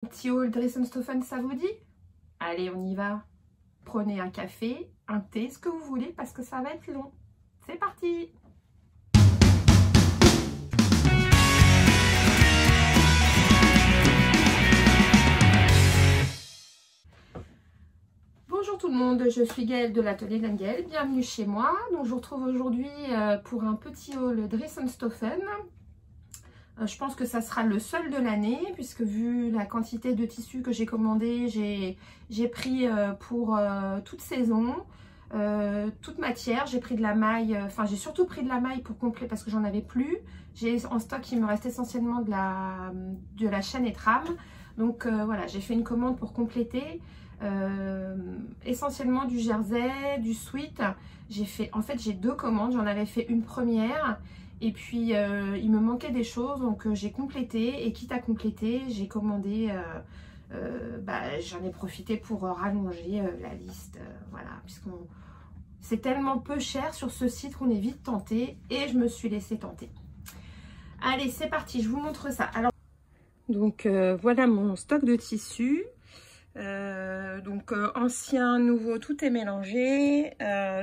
Petit haul Dressenstoffen, ça vous dit? Allez, on y va. Prenez un café, un thé, ce que vous voulez, parce que ça va être long. C'est parti! Bonjour tout le monde, je suis Gaëlle de l'atelier d'Anne-Gaëlle. Bienvenue chez moi. Donc, je vous retrouve aujourd'hui pour un petit haul Dressenstoffen. Je pense que ça sera le seul de l'année, puisque vu la quantité de tissus que j'ai commandé, j'ai pris pour toute saison, toute matière. J'ai pris de la maille, enfin j'ai surtout pris de la maille pour compléter parce que j'en avais plus. J'ai en stock, il me reste essentiellement de la chaîne et trame. Donc voilà, j'ai fait une commande pour compléter. Essentiellement du jersey, du sweat. En fait j'ai deux commandes, j'en avais fait une première. Et puis, il me manquait des choses, donc j'ai complété. Et quitte à compléter, j'ai commandé, j'en ai profité pour rallonger la liste. Voilà, puisqu'on c'est tellement peu cher sur ce site qu'on est vite tenté. Et je me suis laissée tenter. Allez, c'est parti, je vous montre ça. Alors, donc, voilà mon stock de tissus. Ancien, nouveau, tout est mélangé.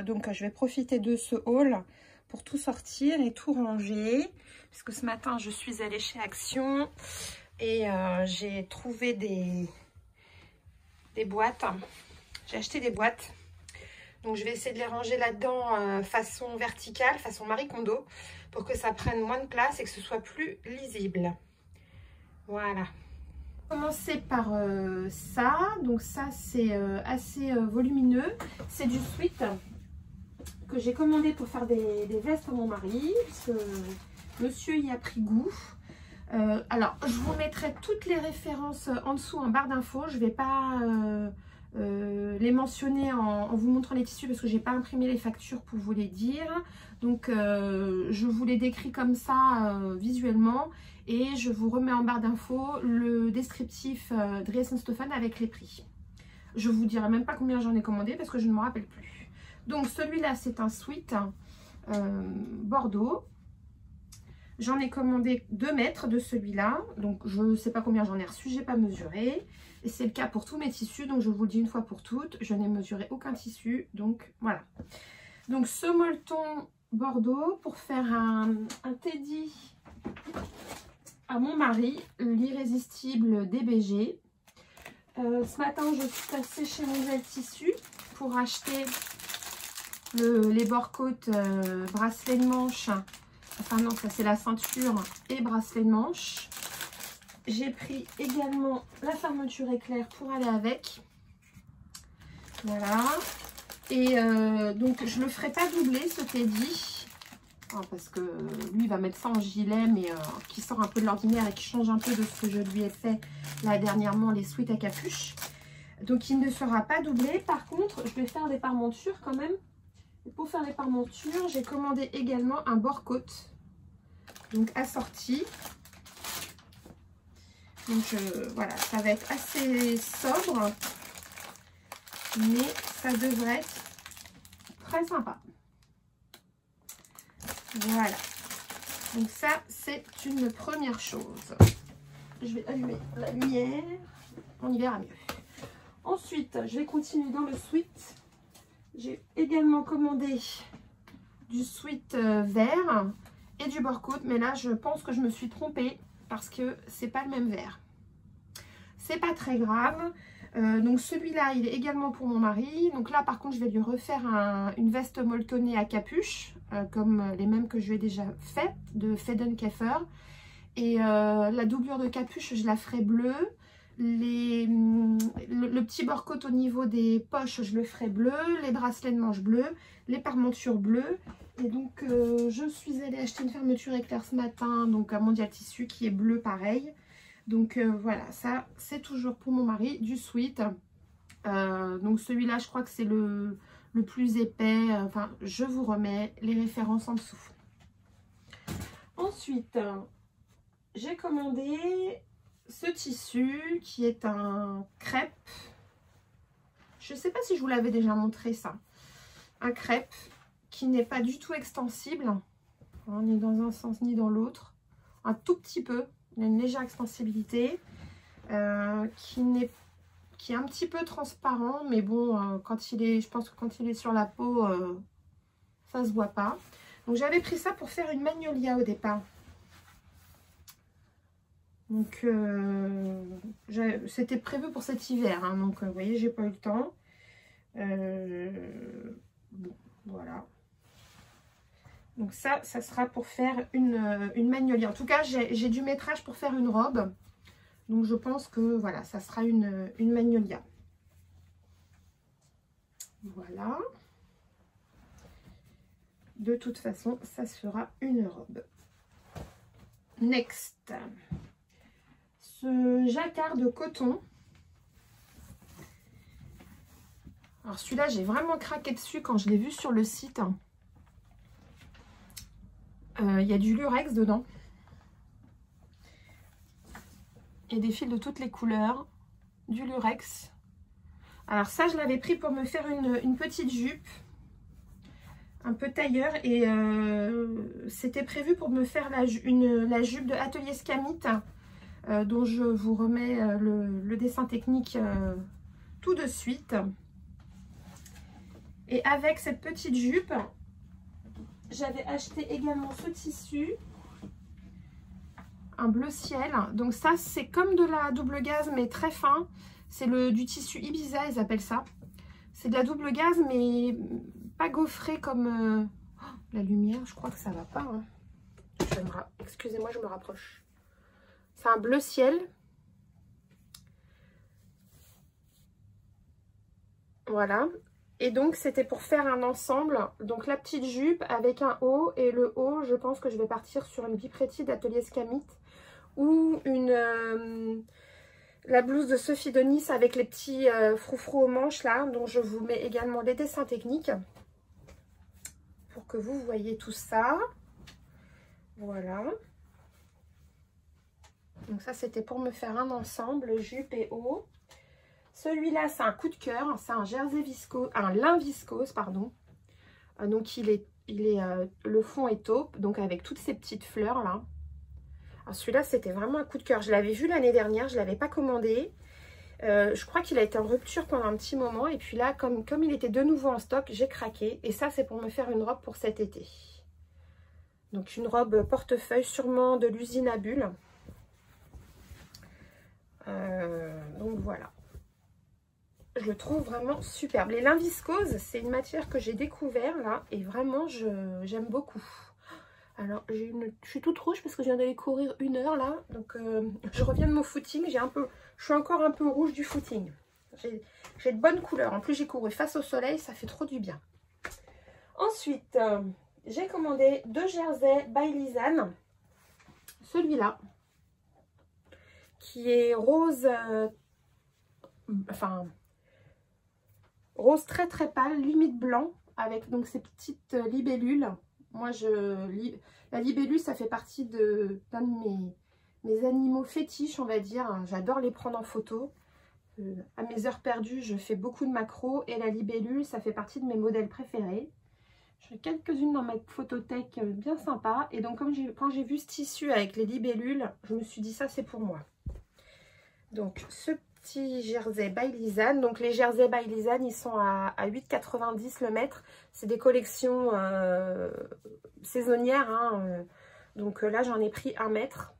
Donc, je vais profiter de ce haul pour tout sortir et tout ranger, puisque ce matin je suis allée chez Action et j'ai trouvé des boîtes. J'ai acheté des boîtes, donc je vais essayer de les ranger là-dedans façon verticale, façon Marie Kondo, pour que ça prenne moins de place et que ce soit plus lisible. Voilà. Commencer par ça. Donc ça c'est assez volumineux, c'est du sweat que j'ai commandé pour faire des vestes à mon mari, parce que monsieur y a pris goût. Alors, je vous mettrai toutes les références en dessous en barre d'infos. Je ne vais pas les mentionner en vous montrant les tissus parce que je n'ai pas imprimé les factures pour vous les dire. Donc, je vous les décris comme ça visuellement et je vous remets en barre d'infos le descriptif Dressenstoffen avec les prix. Je ne vous dirai même pas combien j'en ai commandé parce que je ne me rappelle plus. Donc celui-là c'est un sweat Bordeaux. J'en ai commandé 2 mètres de celui-là. Donc je ne sais pas combien j'en ai reçu, j'ai pas mesuré. Et c'est le cas pour tous mes tissus. Donc je vous le dis une fois pour toutes, je n'ai mesuré aucun tissu. Donc voilà. Donc ce molleton Bordeaux pour faire un teddy à mon mari, l'irrésistible DBG. Ce matin je suis passée chez Nouvelle Tissu pour acheter les bords-côtes bracelet de manche, enfin non, ça c'est la ceinture et bracelet de manche. J'ai pris également la fermeture éclair pour aller avec. Voilà. Et donc je le ferai pas doubler ce teddy, parce que lui il va mettre ça en gilet, mais qui sort un peu de l'ordinaire et qui change un peu de ce que je lui ai fait là dernièrement, les sweats à capuche. Donc il ne sera pas doublé. Par contre, je vais faire des parmentures quand même. Pour faire les parmentures, j'ai commandé également un bord-côte, donc assorti. Donc voilà, ça va être assez sobre, mais ça devrait être très sympa. Voilà, donc ça c'est une première chose. Je vais allumer la lumière, on y verra mieux. Ensuite, je vais continuer dans le sweat. J'ai également commandé du sweat vert et du bord-côte, mais là je pense que je me suis trompée parce que c'est pas le même vert. C'est pas très grave. Donc celui-là il est également pour mon mari. Donc là par contre je vais lui refaire une veste molletonnée à capuche comme les mêmes que je lui ai déjà faites de Feddenkeffer. Et la doublure de capuche je la ferai bleue. Le petit bord-côte au niveau des poches je le ferai bleu, les bracelets de manche bleu, les parmentures bleues. Et donc je suis allée acheter une fermeture éclair ce matin, donc à Mondial Tissu qui est bleu pareil. Donc voilà, ça c'est toujours pour mon mari, du sweat. Donc celui-là je crois que c'est le plus épais, enfin je vous remets les références en dessous. Ensuite j'ai commandé ce tissu qui est un crêpe. Je ne sais pas si je vous l'avais déjà montré ça. Un crêpe qui n'est pas du tout extensible, ni dans un sens ni dans l'autre. Un tout petit peu, il a une légère extensibilité. qui est un petit peu transparent, mais bon, quand il est, je pense que quand il est sur la peau, ça se voit pas. Donc j'avais pris ça pour faire une magnolia au départ. Donc c'était prévu pour cet hiver, hein, donc vous voyez, j'ai pas eu le temps. Bon, voilà. Donc ça sera pour faire une magnolia. En tout cas, j'ai du métrage pour faire une robe. Donc je pense que voilà, ça sera une magnolia. Voilà. De toute façon, ça sera une robe. Next. Ce jacquard de coton. Alors celui-là, j'ai vraiment craqué dessus quand je l'ai vu sur le site. Il y a du lurex dedans. Il y a des fils de toutes les couleurs. Du lurex. Alors ça, je l'avais pris pour me faire une petite jupe. Un peu tailleur. Et c'était prévu pour me faire la jupe de Atelier Scamit. Dont je vous remets le dessin technique tout de suite. Et avec cette petite jupe, j'avais acheté également ce tissu, un bleu ciel. Donc ça, c'est comme de la double gaze, mais très fin. C'est du tissu Ibiza, ils appellent ça. C'est de la double gaze, mais pas gaufré comme la lumière. Je crois que ça va pas. Hein. Excusez-moi, je me rapproche. C'est un bleu ciel. Voilà. Et donc, c'était pour faire un ensemble. Donc, la petite jupe avec un haut. Et le haut, je pense que je vais partir sur une bipretti d'Atelier Scamit. Ou la blouse de Sophie de Nice avec les petits froufrous aux manches là. dont je vous mets également les dessins techniques. Pour que vous voyez tout ça. Voilà. Donc ça, c'était pour me faire un ensemble, jupe et haut. Celui-là, c'est un coup de cœur. C'est un jersey viscose, un lin viscose, pardon. Donc, le fond est taupe, donc avec toutes ces petites fleurs là. Alors celui-là, c'était vraiment un coup de cœur. Je l'avais vu l'année dernière, je ne l'avais pas commandé. Je crois qu'il a été en rupture pendant un petit moment. Et puis là, comme il était de nouveau en stock, j'ai craqué. Et ça, c'est pour me faire une robe pour cet été. Donc une robe portefeuille, sûrement de l'usine à bulles. Donc voilà, je le trouve vraiment superbe. Les lins viscose, c'est une matière que j'ai découvert là et vraiment j'aime beaucoup. Alors je suis toute rouge parce que je viens d'aller courir 1 heure là, donc je reviens de mon footing, je suis encore un peu rouge du footing. J'ai de bonnes couleurs, en plus j'ai couru face au soleil, ça fait trop du bien. Ensuite, j'ai commandé 2 jerseys by Lisanne, celui-là qui est rose, rose très très pâle, limite blanc, avec donc ces petites libellules. Moi, la libellule, ça fait partie d'un de mes animaux fétiches, on va dire. J'adore les prendre en photo. À mes heures perdues, je fais beaucoup de macros et la libellule, ça fait partie de mes modèles préférés. J'en ai quelques-unes dans ma photothèque bien sympa. Et donc, quand j'ai vu ce tissu avec les libellules, je me suis dit, ça, c'est pour moi. Donc, ce petit jersey by Lisanne. Donc, les jerseys by Lisanne, ils sont à 8,90 le mètre. C'est des collections saisonnières. Hein, donc, là, j'en ai pris 1 mètre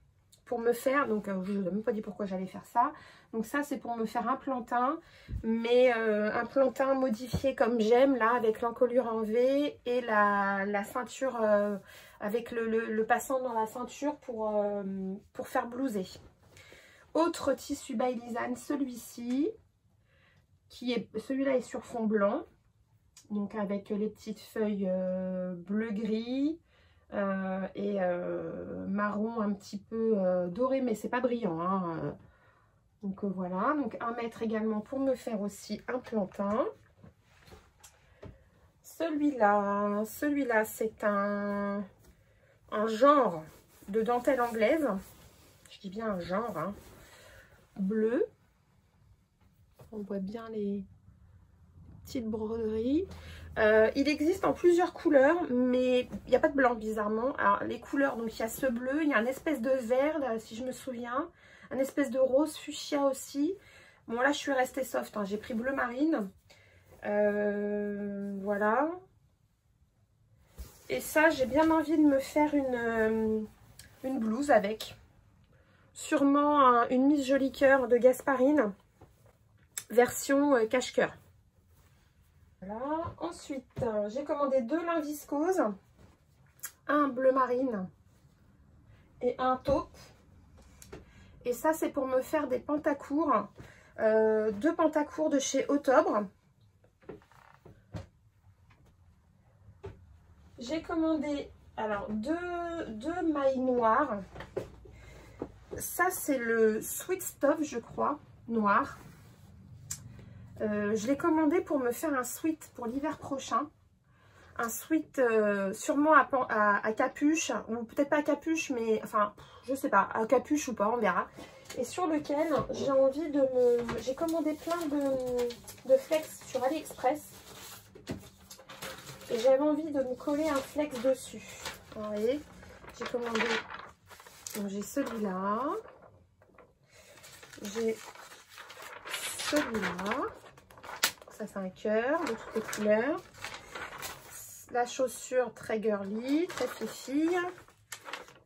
pour me faire. Donc, je ne vous ai même pas dit pourquoi j'allais faire ça. Donc, ça, c'est pour me faire un plantain. Mais un plantain modifié comme j'aime, là, avec l'encolure en V et la ceinture, avec le passant dans la ceinture pour faire blouser. Autre tissu by Lisanne, celui-ci, celui-là est sur fond blanc, donc avec les petites feuilles bleu-gris et marron un petit peu doré, mais c'est pas brillant. Hein. Donc voilà, donc 1 mètre également pour me faire aussi un plantain. Celui-là, c'est un genre de dentelle anglaise, je dis bien un genre, hein. Bleu, on voit bien les petites broderies. Il existe en plusieurs couleurs, mais il n'y a pas de blanc bizarrement. Alors les couleurs, donc il y a ce bleu, il y a une espèce de vert là, si je me souviens, un espèce de rose fuchsia aussi. Bon là je suis restée soft, hein. J'ai pris bleu marine. Voilà. Et ça j'ai bien envie de me faire une blouse avec. Sûrement une Miss Joli Cœur de Gasparine. Version cache-cœur. Voilà. Ensuite j'ai commandé 2 lins viscose. Un bleu marine et un taupe. Et ça c'est pour me faire des pantacours. 2 pantacours de chez Octobre. J'ai commandé alors deux mailles noires. Ça c'est le Sweet Stuff je crois, noir. Je l'ai commandé pour me faire un sweat pour l'hiver prochain. Un sweat sûrement à capuche, ou peut-être pas à capuche, mais enfin, je sais pas, à capuche ou pas, on verra. Et sur lequel j'ai envie de me... J'ai commandé plein de flex sur AliExpress. Et j'avais envie de me coller un flex dessus. Vous voyez, j'ai commandé... Donc j'ai celui-là. J'ai celui-là. Ça c'est un cœur de toutes les couleurs. La chaussure très girly, très fifi.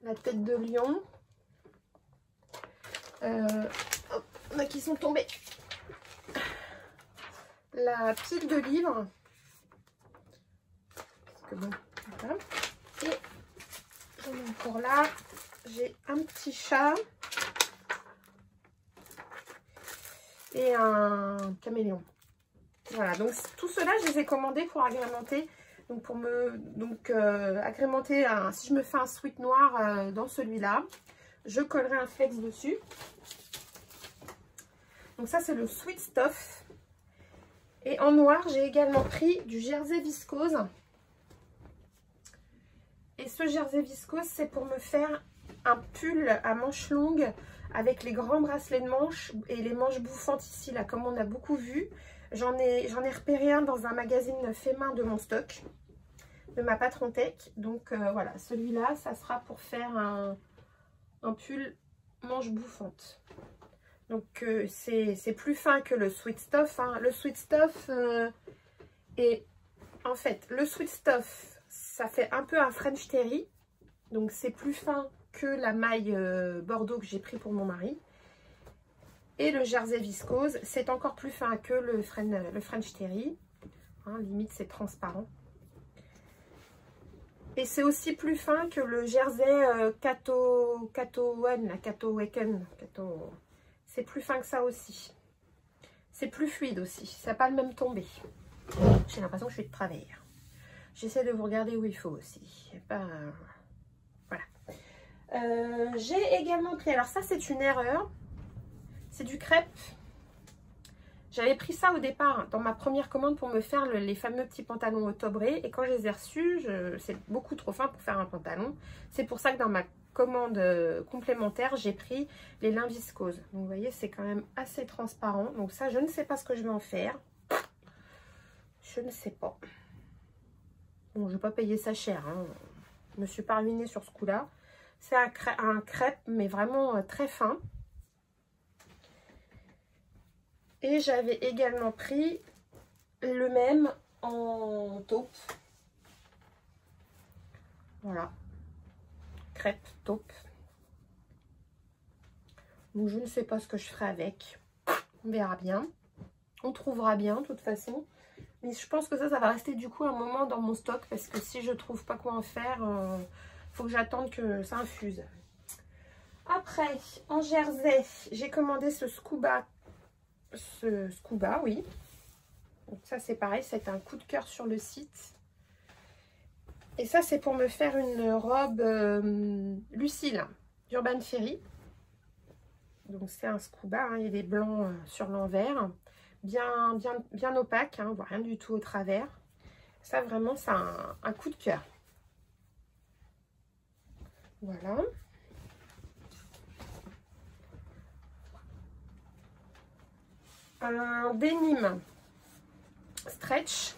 La tête de lion. Hop, là qui sont tombés. La pile de livres. Parce que bon, voilà. Et j'en ai encore là. J'ai un petit chat. Et un caméléon. Voilà, donc tout cela, je les ai commandés pour agrémenter. Donc pour me agrémenter, si je me fais un sweat noir dans celui-là, je collerai un flex dessus. Donc ça c'est le Sweet Stuff. Et en noir, j'ai également pris du jersey viscose. Et ce jersey viscose, c'est pour me faire un pull à manches longues avec les grands bracelets de manches et les manches bouffantes ici, là, comme on a beaucoup vu. J'en ai repéré un dans un magazine fait main de mon stock, de ma Patron Tech. Donc voilà, celui-là, ça sera pour faire un pull manche bouffante. Donc c'est plus fin que le Sweet Stuff, hein. Le Sweet Stuff est... En fait, le Sweet Stuff, ça fait un peu un French Terry. Donc c'est plus fin que la maille Bordeaux que j'ai pris pour mon mari. Et le jersey viscose, c'est encore plus fin que le French Terry. Hein, limite, c'est transparent. Et c'est aussi plus fin que le jersey Waken. C'est plus fin que ça aussi. C'est plus fluide aussi. Ça n'a pas le même tombé. J'ai l'impression que je suis de travers. J'essaie de vous regarder où il faut aussi. Voilà. J'ai également pris... Alors ça, c'est une erreur. C'est du crêpe. J'avais pris ça au départ dans ma première commande pour me faire les fameux petits pantalons octobrés. Et quand je les ai reçus, c'est beaucoup trop fin pour faire un pantalon. C'est pour ça que dans ma commande complémentaire, j'ai pris les lins viscose. Donc vous voyez, c'est quand même assez transparent. Donc ça, je ne sais pas ce que je vais en faire. Je ne sais pas. Bon, je ne vais pas payer ça cher, hein. Je me suis pas ruinée sur ce coup-là. C'est un crêpe, mais vraiment très fin. Et j'avais également pris le même en taupe. Voilà. Crêpe, taupe. Donc je ne sais pas ce que je ferai avec. On verra bien. On trouvera bien de toute façon. Mais je pense que ça va rester du coup un moment dans mon stock. Parce que si je trouve pas quoi en faire, faut que j'attende que ça infuse. Après, en jersey, j'ai commandé ce scuba. Oui. Donc ça c'est pareil, c'est un coup de cœur sur le site. Et ça c'est pour me faire une robe Lucille d'Urban Ferry. Donc c'est un scuba, hein, il est blanc sur l'envers, bien opaque, hein, on voit rien du tout au travers. Ça vraiment c'est un coup de cœur. Voilà. Un denim stretch.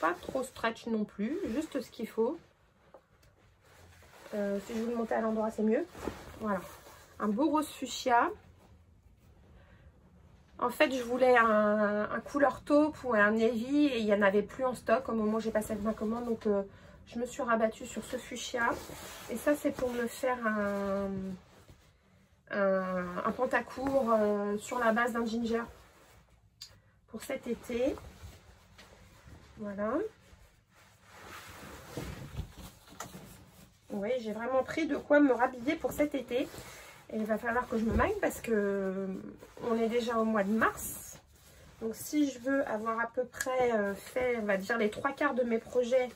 Pas trop stretch non plus, juste ce qu'il faut. Si je veux le monter à l'endroit, c'est mieux. Voilà. Un beau rose fuchsia. En fait, je voulais un couleur taupe ou un navy et il n'y en avait plus en stock au moment où j'ai passé ma commande. Donc, je me suis rabattue sur ce fuchsia. Et ça, c'est pour me faire un pantacourt sur la base d'un ginger pour cet été. Voilà. Oui, j'ai vraiment pris de quoi me rhabiller pour cet été. Et il va falloir que je me maille parce que on est déjà au mois de mars. Donc si je veux avoir à peu près fait, on va dire, les 3/4 de mes projets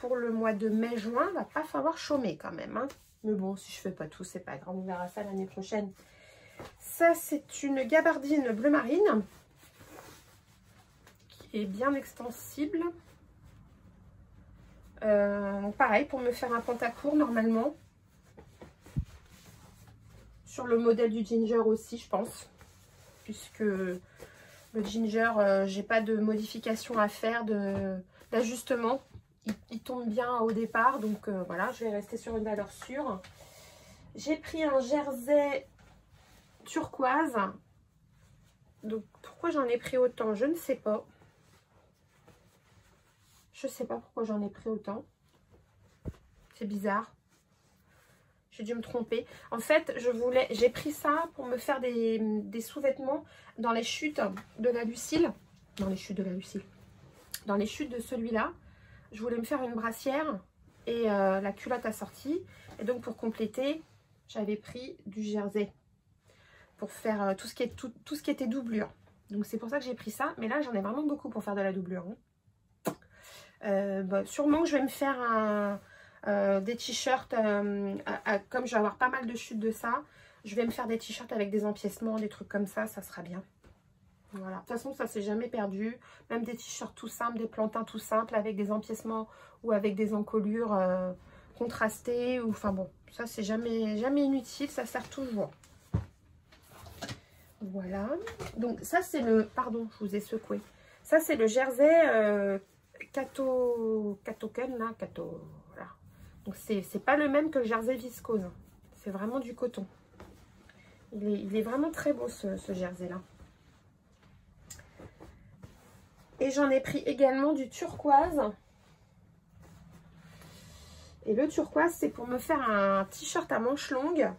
pour le mois de mai-juin, il va pas falloir chômer quand même. Hein. Mais bon, si je fais pas tout, c'est pas grave, on verra ça l'année prochaine. Ça, c'est une gabardine bleu marine qui est bien extensible. Donc pareil, pour me faire un pantacourt normalement. Sur le modèle du ginger aussi, je pense. Puisque le ginger, j'ai pas de modification à faire, d'ajustement. Il tombe bien au départ. Donc voilà, je vais rester sur une valeur sûre. J'ai pris un jersey turquoise. Donc pourquoi j'en ai pris autant, je ne sais pas. Je sais pas pourquoi j'en ai pris autant. C'est bizarre. J'ai dû me tromper. En fait, j'ai pris ça pour me faire des sous-vêtements dans les chutes de la Lucille. Dans les chutes de la Lucille. Dans les chutes de celui-là. Je voulais me faire une brassière et la culotte assortie. Et donc, pour compléter, j'avais pris du jersey. Pour faire tout ce qui était doublure. Donc, c'est pour ça que j'ai pris ça. Mais là, j'en ai vraiment beaucoup pour faire de la doublure. Hein. Sûrement que je vais me faire des t-shirts, comme je vais avoir pas mal de chutes de ça, je vais me faire des t-shirts avec des empiècements, des trucs comme ça sera bien. Voilà, de toute façon ça s'est jamais perdu, même des t-shirts tout simples, des plantins tout simples avec des empiècements ou avec des encolures contrastées, ou enfin bon, ça c'est jamais inutile, ça sert toujours. Voilà, donc ça c'est le, pardon je vous ai secoué, ça c'est le jersey Katoken là, voilà. Donc c'est pas le même que le jersey viscose. C'est vraiment du coton. Il est vraiment très beau ce jersey là. Et j'en ai pris également du turquoise. Et le turquoise, c'est pour me faire un t-shirt à manches longues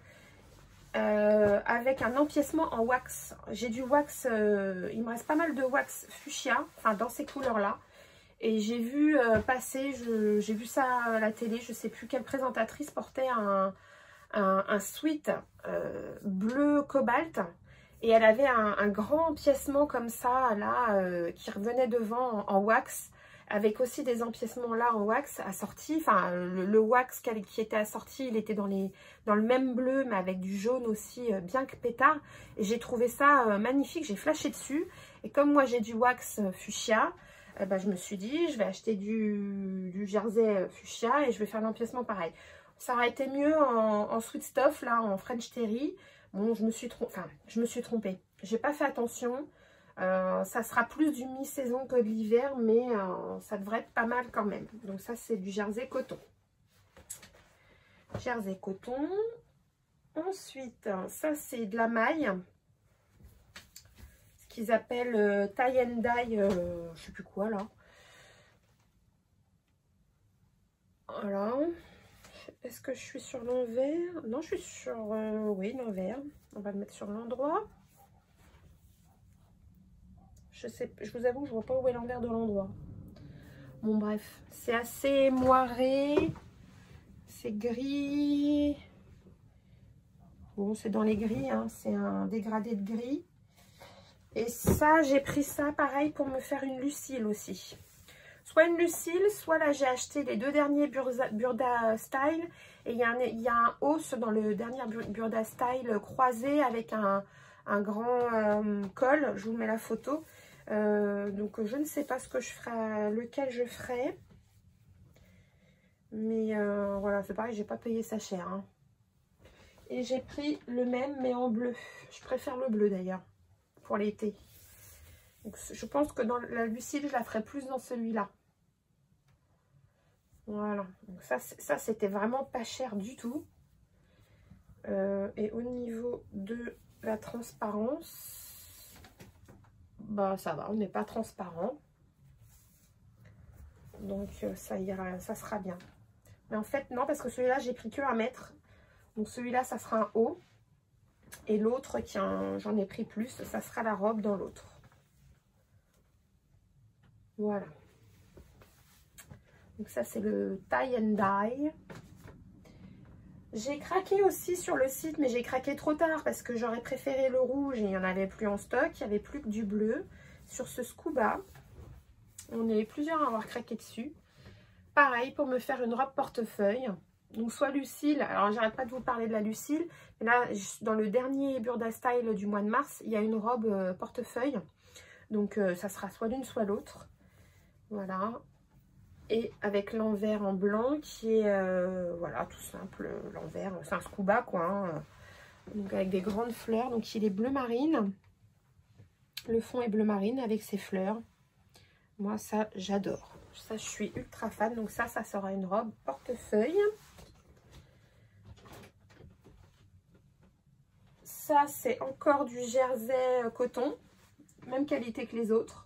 avec un empiècement en wax. J'ai du wax, il me reste pas mal de wax fuchsia, enfin dans ces couleurs là. Et j'ai vu passer, j'ai vu ça à la télé, je ne sais plus quelle présentatrice portait un sweat bleu cobalt. Et elle avait un grand empiècement comme ça, là, qui revenait devant en wax. Avec aussi des empiècements là en wax assortis. Enfin, le wax qui était assorti, il était dans le même bleu, mais avec du jaune aussi, bien que pétard. Et j'ai trouvé ça magnifique, j'ai flashé dessus. Et comme moi j'ai du wax fuchsia, je me suis dit, je vais acheter du jersey fuchsia et je vais faire l'empiècement pareil. Ça aurait été mieux en sweet stuff, là, en French terry. Bon, je me suis trompée. J'ai pas fait attention. Ça sera plus du mi-saison que de l'hiver, mais ça devrait être pas mal quand même. Donc ça, c'est du jersey coton. Jersey coton. Ensuite, ça, c'est de la maille. Qu'ils appellent tie and dye, je sais plus quoi là. Voilà. Est-ce que je suis sur l'envers? Non, je suis sur, oui, l'envers. On va le mettre sur l'endroit. Je sais, je vous avoue, je vois pas où est l'envers de l'endroit. Bon, bref, c'est assez moiré. C'est gris. Bon, c'est dans les gris, hein. C'est un dégradé de gris. Et ça, j'ai pris ça pareil pour me faire une Lucille aussi. Soit une Lucille, soit là j'ai acheté les deux derniers Burda Style. Et il y a un hausse dans le dernier Burda Style croisé avec un grand col. Je vous mets la photo. Donc je ne sais pas ce que je ferai, lequel je ferai. Mais voilà, c'est pareil, j'ai pas payé ça cher. Hein. Et j'ai pris le même mais en bleu. Je préfère le bleu d'ailleurs. Pour l'été. Je pense que dans la Lucille, je la ferai plus dans celui-là. Voilà, donc ça c'était vraiment pas cher du tout. Et au niveau de la transparence, bah ça va, on n'est pas transparent. Donc ça ira, ça sera bien. Mais en fait non, parce que celui-là j'ai pris que 1 mètre. Donc celui-là ça sera un haut. Et l'autre, j'en ai pris plus, ça sera la robe dans l'autre. Voilà. Donc ça c'est le tie and dye. J'ai craqué aussi sur le site, mais j'ai craqué trop tard parce que j'aurais préféré le rouge et il n'y en avait plus en stock. Il n'y avait plus que du bleu. Sur ce scuba, on est plusieurs à avoir craqué dessus. Pareil pour me faire une robe portefeuille. Donc soit Lucille, alors j'arrête pas de vous parler de la Lucille, mais là dans le dernier Burda Style du mois de mars, il y a une robe portefeuille. Donc ça sera soit l'une soit l'autre. Voilà. Et avec l'envers en blanc qui est, voilà, tout simple, l'envers, c'est un scuba quoi. Hein. Donc avec des grandes fleurs, donc il est bleu marine. Le fond est bleu marine avec ses fleurs. Moi ça j'adore. Ça je suis ultra fan, donc ça sera une robe portefeuille. Ça c'est encore du jersey coton, même qualité que les autres.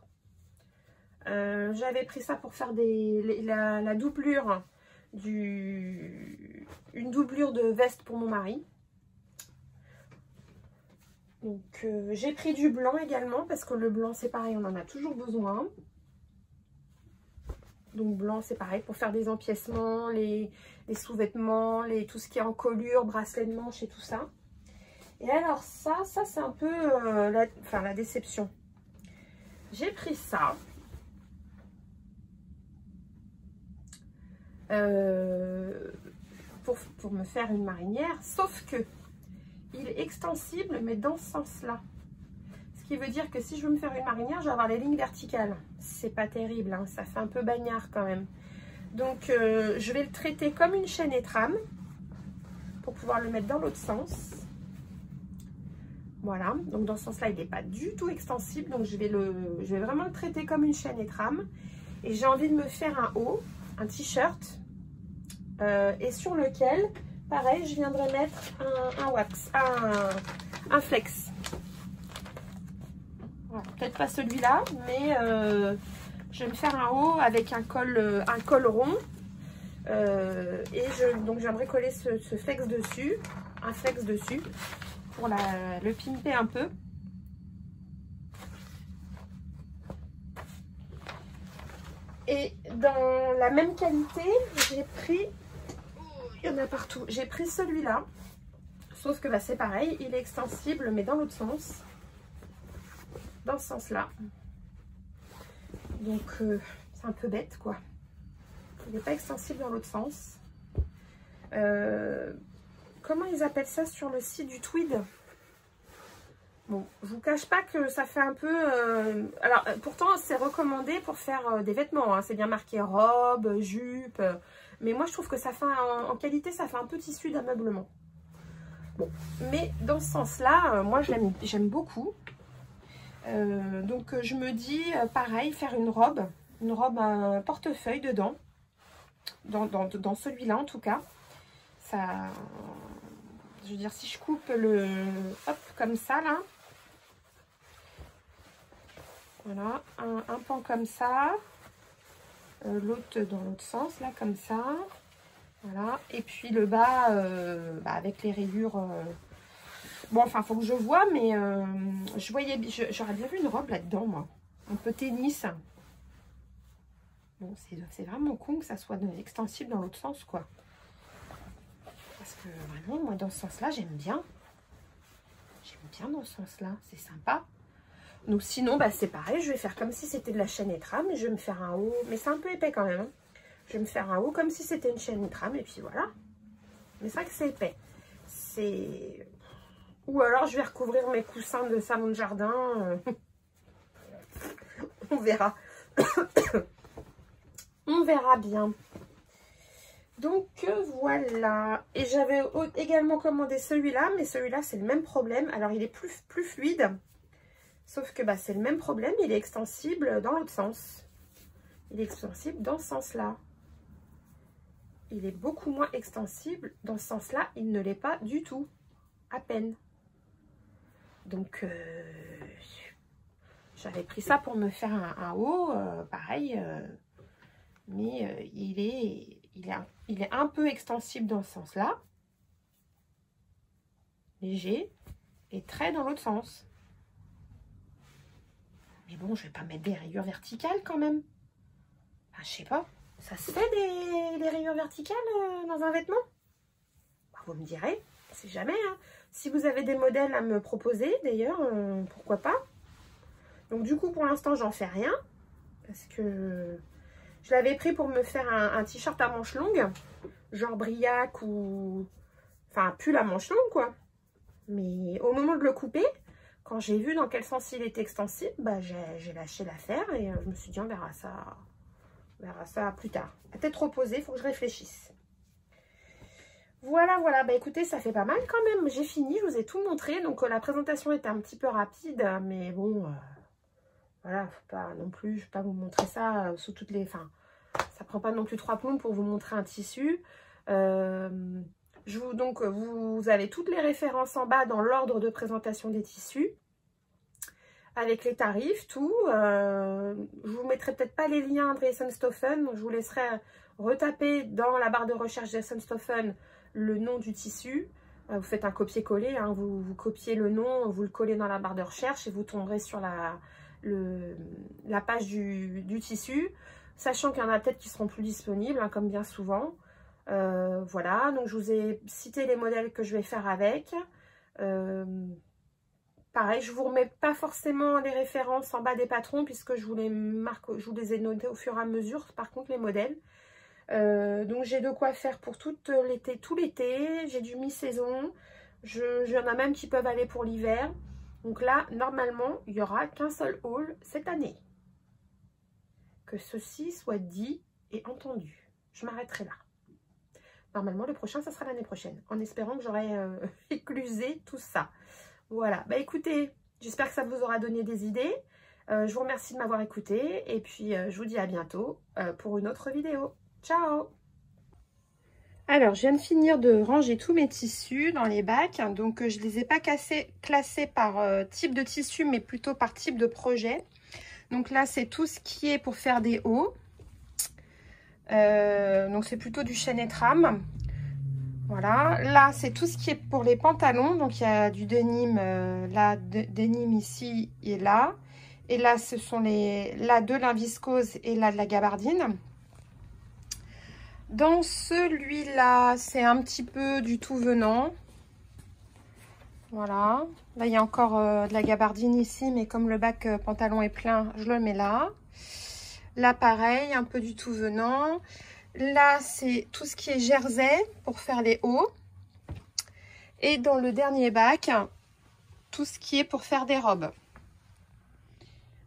J'avais pris ça pour faire la doublure une doublure de veste pour mon mari. Donc j'ai pris du blanc également parce que le blanc c'est pareil, on en a toujours besoin. Donc blanc c'est pareil pour faire des empiècements, les sous-vêtements, tout ce qui est encolure, bracelet de manche et tout ça. Et alors ça c'est un peu la déception. J'ai pris ça. Pour me faire une marinière, sauf que il est extensible mais dans ce sens là, ce qui veut dire que si je veux me faire une marinière je vais avoir les lignes verticales, c'est pas terrible hein, ça fait un peu bagnard quand même. Donc je vais le traiter comme une chaîne et trame pour pouvoir le mettre dans l'autre sens. Voilà, donc dans ce sens là il n'est pas du tout extensible, donc je vais vraiment le traiter comme une chaîne et trame. Et j'ai envie de me faire un haut, un t-shirt, et sur lequel, pareil, je viendrai mettre un wax, un flex. Voilà, peut-être pas celui-là, mais je vais me faire un haut avec un col rond. Et donc j'aimerais coller ce flex dessus, un flex dessus, pour le pimper un peu. Et dans la même qualité, j'ai pris, il y en a partout, j'ai pris celui-là, sauf que c'est pareil, il est extensible mais dans l'autre sens, dans ce sens-là. Donc c'est un peu bête quoi, il n'est pas extensible dans l'autre sens. Comment ils appellent ça sur le site du tweed? Bon, je vous cache pas que ça fait un peu... alors, pourtant, c'est recommandé pour faire des vêtements. Hein. C'est bien marqué robe, jupe. Mais moi, je trouve que ça fait, en qualité, ça fait un peu tissu d'ameublement. Bon, mais dans ce sens-là, moi, j'aime beaucoup. Donc, je me dis, pareil, faire une robe portefeuille dedans. Dans celui-là, en tout cas. Ça... Je veux dire, si je coupe hop, comme ça, là... Voilà, un pan comme ça, l'autre dans l'autre sens, là, comme ça. Voilà, et puis le bas, avec les rayures. Bon, enfin, faut que je vois, mais j'aurais bien vu une robe là-dedans, moi. Un peu tennis. Bon, c'est vraiment con que ça soit extensible dans l'autre sens, quoi. Parce que vraiment, moi, dans ce sens-là, j'aime bien. J'aime bien dans ce sens-là, c'est sympa. Donc sinon, c'est pareil, je vais faire comme si c'était de la chaîne et trame. Je vais me faire un haut, mais c'est un peu épais quand même. Hein. Je vais me faire un haut comme si c'était une chaîne et trame, et puis voilà. Mais c'est vrai que c'est épais. C'est... Ou alors je vais recouvrir mes coussins de salon de jardin. On verra. On verra bien. Donc voilà. Et j'avais également commandé celui-là, mais celui-là c'est le même problème. Alors il est plus fluide. Sauf que c'est le même problème, il est extensible dans l'autre sens. Il est extensible dans ce sens-là. il est beaucoup moins extensible. Dans ce sens-là, il ne l'est pas du tout. À peine. Donc, j'avais pris ça pour me faire un haut, pareil. Mais il est un peu extensible dans ce sens-là. Léger. Et très dans l'autre sens. Mais bon, je vais pas mettre des rayures verticales quand même. Enfin, je sais pas. Ça se fait des rayures verticales dans un vêtement? Bah, vous me direz. C'est jamais. Hein. Si vous avez des modèles à me proposer, d'ailleurs, pourquoi pas. Donc du coup, pour l'instant, j'en fais rien. Parce que je l'avais pris pour me faire un t-shirt à manches longues. Genre Briac ou... Enfin, plus la manche longue, quoi. Mais au moment de le couper, quand j'ai vu dans quel sens il était extensible, bah, j'ai lâché l'affaire et je me suis dit, on verra ça plus tard. À tête reposée, il faut que je réfléchisse. Voilà, voilà. Bah écoutez, ça fait pas mal quand même. J'ai fini, je vous ai tout montré. Donc la présentation était un petit peu rapide, mais bon, voilà, faut pas non plus, je vais pas vous montrer ça sous toutes les... Enfin, ça prend pas non plus 3 plombes pour vous montrer un tissu. Donc, vous avez toutes les références en bas dans l'ordre de présentation des tissus. Avec les tarifs, tout. Je vous mettrai peut-être pas les liens Dressenstoffen. Je vous laisserai retaper dans la barre de recherche Dressenstoffen le nom du tissu. Vous faites un copier-coller. Hein, vous copiez le nom, vous le collez dans la barre de recherche et vous tomberez sur la page du tissu. Sachant qu'il y en a peut-être qui seront plus disponibles, hein, comme bien souvent. Voilà, donc je vous ai cité les modèles que je vais faire avec. Pareil, je ne vous remets pas forcément les références en bas des patrons puisque je vous les ai notés au fur et à mesure, par contre les modèles. Donc j'ai de quoi faire pour tout l'été, j'ai du mi-saison, il y en a même qui peuvent aller pour l'hiver. Donc là, normalement, il n'y aura qu'un seul haul cette année. Que ceci soit dit et entendu. Je m'arrêterai là. Normalement, le prochain, ça sera l'année prochaine. En espérant que j'aurai éclusé tout ça. Voilà. Bah écoutez, j'espère que ça vous aura donné des idées. Je vous remercie de m'avoir écouté. Et puis, je vous dis à bientôt pour une autre vidéo. Ciao! Alors, je viens de finir de ranger tous mes tissus dans les bacs. Donc, je ne les ai pas classés par type de tissu, mais plutôt par type de projet. Donc là, c'est tout ce qui est pour faire des hauts. Donc c'est plutôt du chêne et trame. Voilà, là c'est tout ce qui est pour les pantalons. Donc il y a du denim, là denim ici et là. Et là ce sont là de la viscose et là de la gabardine. Dans celui-là c'est un petit peu du tout venant. Voilà, là il y a encore de la gabardine ici, mais comme le bac pantalon est plein, je le mets là. Là pareil, un peu du tout venant. Là, c'est tout ce qui est jersey pour faire les hauts. Et dans le dernier bac, tout ce qui est pour faire des robes.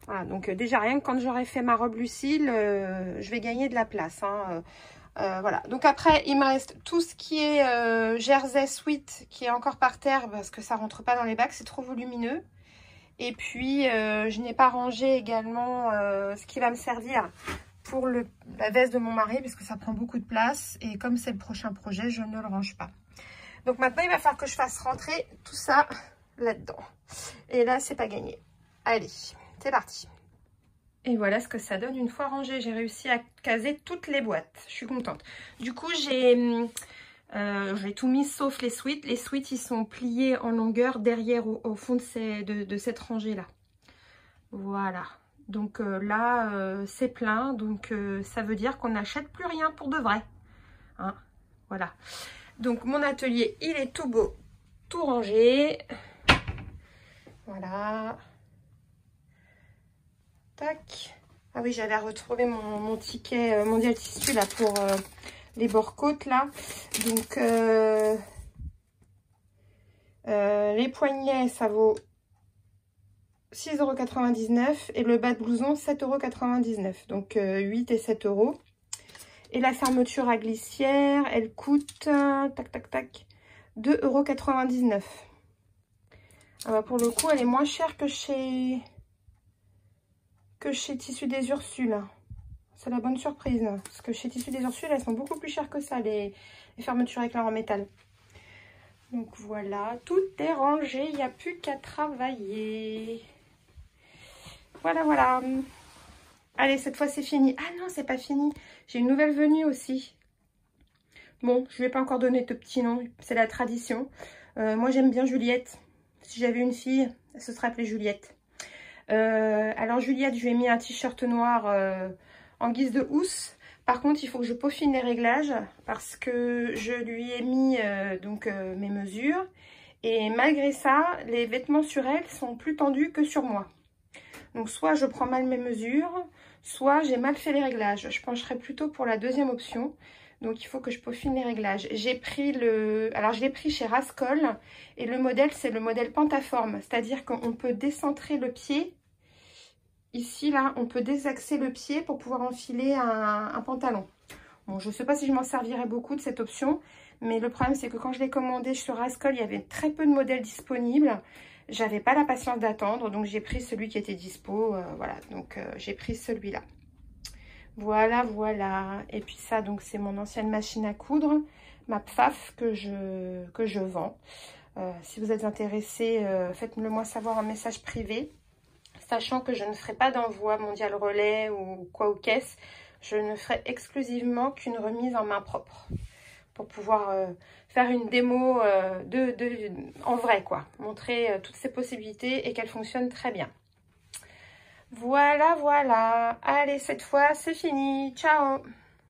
Voilà, donc déjà rien que quand j'aurai fait ma robe Lucille, je vais gagner de la place. Hein. Voilà, donc après, il me reste tout ce qui est jersey sweat qui est encore par terre parce que ça rentre pas dans les bacs, c'est trop volumineux. Et puis, je n'ai pas rangé également ce qui va me servir pour la veste de mon mari, puisque ça prend beaucoup de place. Et comme c'est le prochain projet, je ne le range pas. Donc maintenant, il va falloir que je fasse rentrer tout ça là-dedans. Et là, c'est pas gagné. Allez, c'est parti. Et voilà ce que ça donne une fois rangé. J'ai réussi à caser toutes les boîtes. Je suis contente. Du coup, j'ai tout mis sauf les sweats. Les sweats, ils sont pliés en longueur derrière au fond de cette rangée-là. Voilà. Donc là, c'est plein. Donc ça veut dire qu'on n'achète plus rien pour de vrai. Hein, voilà. Donc mon atelier, il est tout beau, tout rangé. Voilà. Tac. Ah oui, j'allais retrouver mon ticket mondial tissu là pour les bords-côtes là. Donc les poignets, ça vaut 6,99 € et le bas de blouson 7,99 €. Donc 8 et 7 €. Et la fermeture à glissière, elle coûte tac tac tac 2,99 €. Ah bah pour le coup, elle est moins chère que chez Tissu des Ursules. c'est la bonne surprise. Parce que chez Tissus des Ursules, elles sont beaucoup plus chères que ça, les fermetures éclair en métal. Donc voilà, tout est rangé, il n'y a plus qu'à travailler. Voilà, voilà. Allez, cette fois, c'est fini. Ah non, c'est pas fini. J'ai une nouvelle venue aussi. Bon, je ne vais pas encore donner de petit nom, c'est la tradition. Moi, j'aime bien Juliette. Si j'avais une fille, elle se serait appelée Juliette. Alors, Juliette, je lui ai mis un t-shirt noir en guise de housse. Par contre, il faut que je peaufine les réglages parce que je lui ai mis mes mesures. Et malgré ça, les vêtements sur elle sont plus tendus que sur moi. Donc, soit je prends mal mes mesures, soit j'ai mal fait les réglages. Je pencherai plutôt pour la deuxième option. Donc, il faut que je peaufine les réglages. J'ai pris alors, je l'ai pris chez Rascol. Et le modèle, c'est le modèle pentaforme. C'est-à-dire qu'on peut décentrer le pied. Ici, là, on peut désaxer le pied pour pouvoir enfiler un pantalon. Bon, je ne sais pas si je m'en servirai beaucoup de cette option. Mais le problème, c'est que quand je l'ai commandé sur Rascol, il y avait très peu de modèles disponibles. J'avais pas la patience d'attendre. Donc, j'ai pris celui qui était dispo. Voilà, donc j'ai pris celui-là. Voilà, voilà. Et puis ça, donc, c'est mon ancienne machine à coudre, ma Pfaff que je vends. Si vous êtes intéressés, faites-le moi savoir en message privé. Sachant que je ne ferai pas d'envoi mondial relais ou quoi ou caisse. Je ne ferai exclusivement qu'une remise en main propre. Pour pouvoir faire une démo en vrai, quoi. Montrer toutes ces possibilités et qu'elles fonctionnent très bien. Voilà, voilà. Allez, cette fois, c'est fini. Ciao!